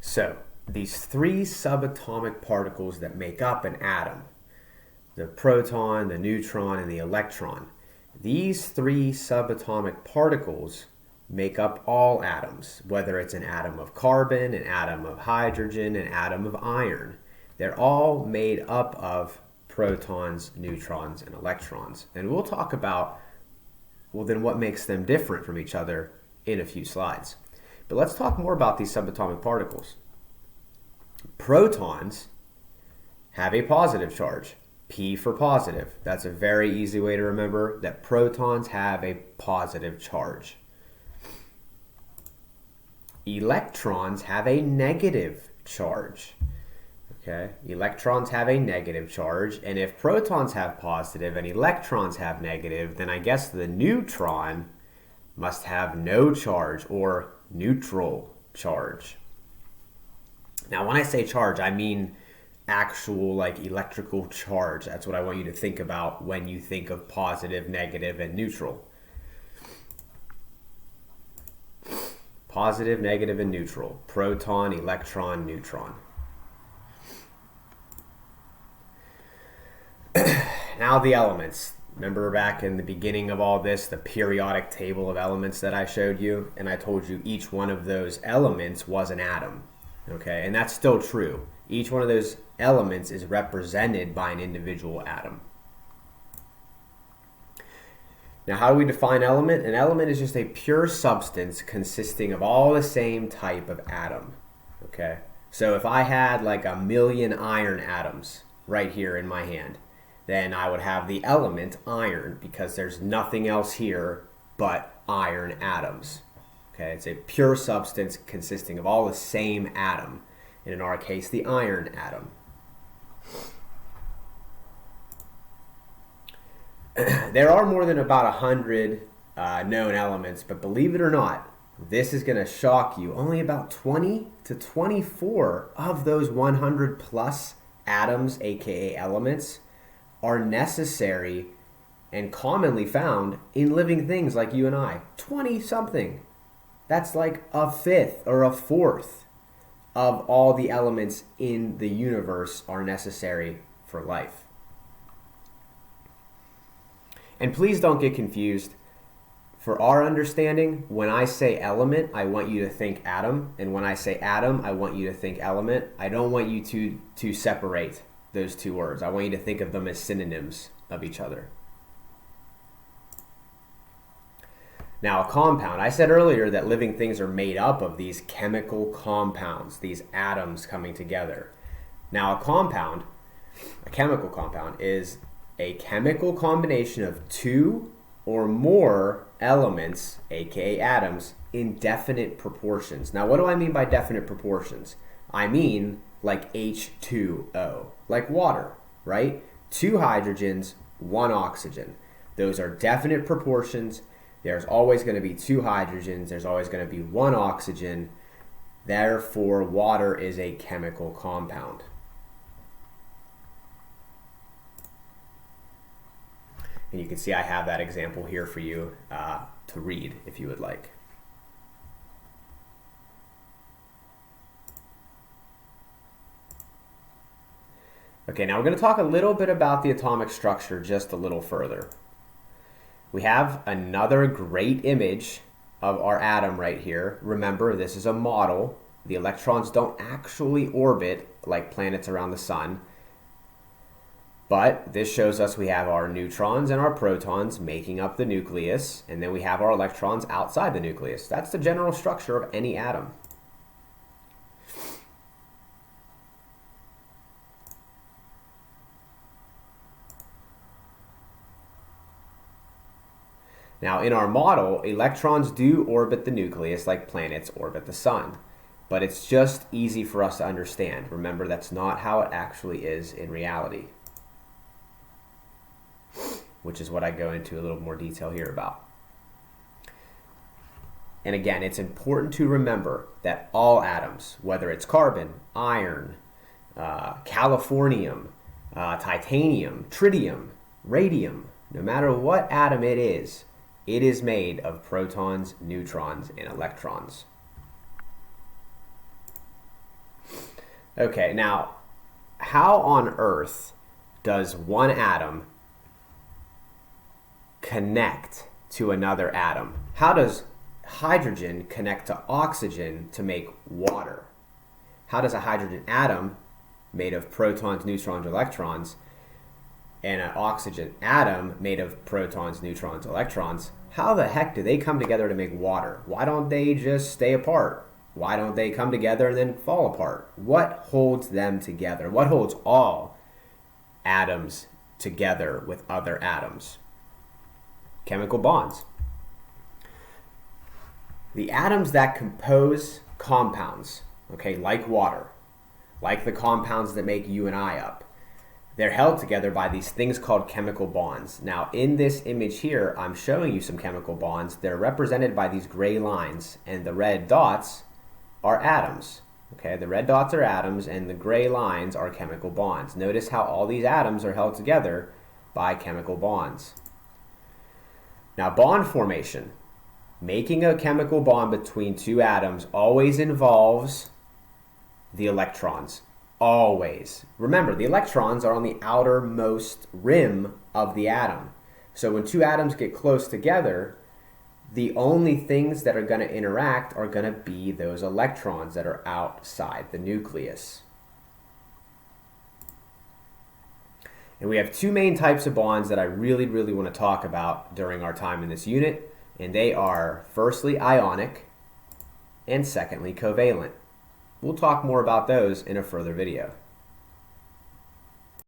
So, these three subatomic particles that make up an atom, the proton, the neutron, and the electron, these three subatomic particles make up all atoms, whether it's an atom of carbon, an atom of hydrogen, an atom of iron. They're all made up of protons, neutrons, and electrons. And we'll talk about, well, then what makes them different from each other in a few slides. But let's talk more about these subatomic particles. Protons have a positive charge, P for positive. That's a very easy way to remember that protons have a positive charge. Electrons have a negative charge. Okay, electrons have a negative charge, and if protons have positive and electrons have negative, then I guess the neutron must have no charge or neutral charge. Now, when I say charge, I mean actual like electrical charge. That's what I want you to think about when you think of positive, negative, and neutral. Positive, negative, and neutral. Proton, electron, neutron. Now the elements. Remember back in the beginning of all this, the periodic table of elements that I showed you? And I told you each one of those elements was an atom. Okay, and that's still true. Each one of those elements is represented by an individual atom. Now, how do we define element? An element is just a pure substance consisting of all the same type of atom. Okay, so if I had like 1,000,000 iron atoms right here in my hand, then I would have the element iron because there's nothing else here but iron atoms. Okay, it's a pure substance consisting of all the same atom, and in our case, the iron atom. There are more than about 100 known elements, but believe it or not, this is going to shock you. Only about 20 to 24 of those 100 plus atoms, aka elements, are necessary and commonly found in living things like you and I. 20 something. That's like a fifth or a fourth of all the elements in the universe are necessary for life. And please don't get confused. For our understanding, when I say element, I want you to think atom. And when I say atom, I want you to think element. I don't want you to separate those two words. I want you to think of them as synonyms of each other. Now, a compound. I said earlier that living things are made up of these chemical compounds, these atoms coming together. Now, a chemical compound, is a chemical combination of two or more elements, aka atoms, in definite proportions. Now, what do I mean by definite proportions? I mean like H2O, like water, right? 2 hydrogens, 1 oxygen. Those are definite proportions. There's always going to be 2 hydrogens. There's always going to be 1 oxygen. Therefore, water is a chemical compound. And you can see I have that example here for you to read if you would like. Okay, now we're going to talk a little bit about the atomic structure just a little further. We have another great image of our atom right here. Remember, this is a model. The electrons don't actually orbit like planets around the sun. But this shows us we have our neutrons and our protons making up the nucleus, and then we have our electrons outside the nucleus. That's the general structure of any atom. Now, in our model, electrons do orbit the nucleus like planets orbit the sun. But it's just easy for us to understand. Remember, that's not how it actually is in reality, which is what I go into a little more detail here about. And again, it's important to remember that all atoms, whether it's carbon, iron, californium, titanium, tritium, radium, no matter what atom it is made of protons, neutrons, and electrons. Okay, now, how on earth does one atom connect to another atom? How does hydrogen connect to oxygen to make water? How does a hydrogen atom made of protons, neutrons, electrons, and an oxygen atom made of protons, neutrons, electrons, how the heck do they come together to make water? Why don't they just stay apart? Why don't they come together and then fall apart? What holds them together? What holds all atoms together with other atoms? Chemical bonds. The atoms that compose compounds, okay, like water, like the compounds that make you and I up, they're held together by these things called chemical bonds. Now, in this image here, I'm showing you some chemical bonds. They're represented by these gray lines, and the red dots are atoms. Okay, the red dots are atoms, and the gray lines are chemical bonds. Notice how all these atoms are held together by chemical bonds. Now, bond formation. Making a chemical bond between two atoms always involves the electrons. Always. Remember, the electrons are on the outermost rim of the atom. So when two atoms get close together, the only things that are going to interact are going to be those electrons that are outside the nucleus. And we have two main types of bonds that I really want to talk about during our time in this unit, and they are firstly ionic and secondly covalent. We'll talk more about those in a further video.